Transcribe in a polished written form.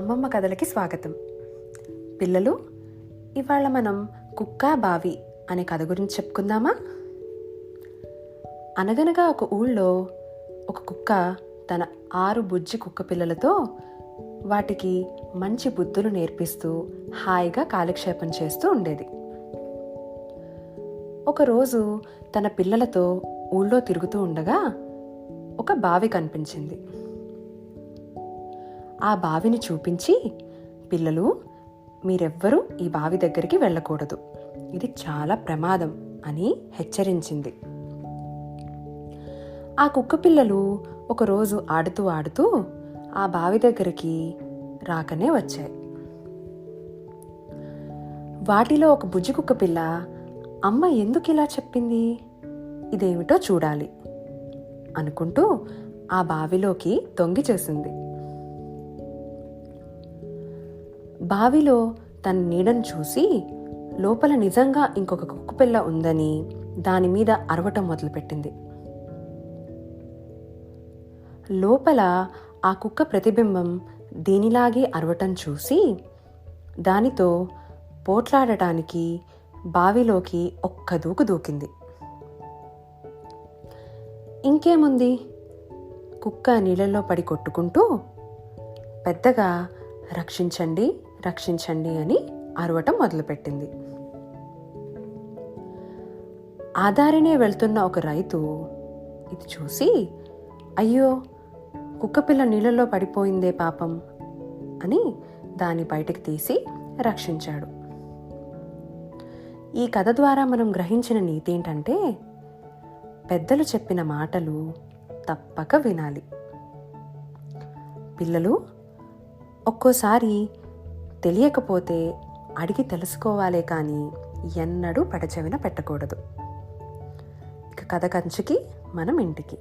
అమ్మమ్మ కథలకి స్వాగతం. పిల్లలు, ఇవాళ మనం కుక్క బావి అనే కథ గురించి చెప్పుకుందామా? అనగనగా ఒక ఊళ్ళో ఒక కుక్క తన 6 బుజ్జి కుక్క పిల్లలతో వాటికి మంచి బుద్ధులు నేర్పిస్తూ హాయిగా కాలక్షేపం చేస్తూ ఉండేది. ఒకరోజు తన పిల్లలతో ఊళ్ళో తిరుగుతూ ఉండగా ఒక బావి కనిపించింది. ఆ బావిని చూపించి, పిల్లలు, మీరెవ్వరూ ఈ బావి దగ్గరికి వెళ్ళకూడదు, ఇది చాలా ప్రమాదం అని హెచ్చరించింది. ఆ కుక్క పిల్లలు ఒకరోజు ఆడుతూ ఆడుతూ ఆ బావి దగ్గరికి రాకనే వచ్చాయి. వాటిలో ఒక బుజ్జి కుక్క పిల్ల, అమ్మ ఎందుకు ఇలా చెప్పింది, ఇదేమిటో చూడాలి అనుకుంటూ ఆ బావిలోకి తొంగి చూసింది. బావిలో తన నీడను చూసి లోపల నిజంగా ఇంకొక కుక్కపిల్ల ఉందని దాని మీద అరవటం మొదలుపెట్టింది. లోపల ఆ కుక్క ప్రతిబింబం దీనిలాగే అరవటం చూసి దానితో పోట్లాడటానికి బావిలోకి ఒక్క దూకు దూకింది. ఇంకేముంది, కుక్క నీళ్ళల్లో పడి కొట్టుకుంటూ పెద్దగా రక్షించండి రక్షించండి అని అరవటం మొదలుపెట్టింది. ఆదారినే వెళ్తున్న ఒక రైతు ఇది చూసి, అయ్యో, కుక్కపిల్ల నీళ్ళలో పడిపోయిందే పాపం అని దాన్ని బయటకు తీసి రక్షించాడు. ఈ కథ ద్వారా మనం గ్రహించిన నీతి ఏంటంటే, పెద్దలు చెప్పిన మాటలు తప్పక వినాలి. పిల్లలు, ఒక్కోసారి తెలియకపోతే అడిగి తెలుసుకోవాలే కానీ ఎన్నడూ పెడచెవిన పెట్టకూడదు. ఇక కథ కంచికి మనం ఇంటికి.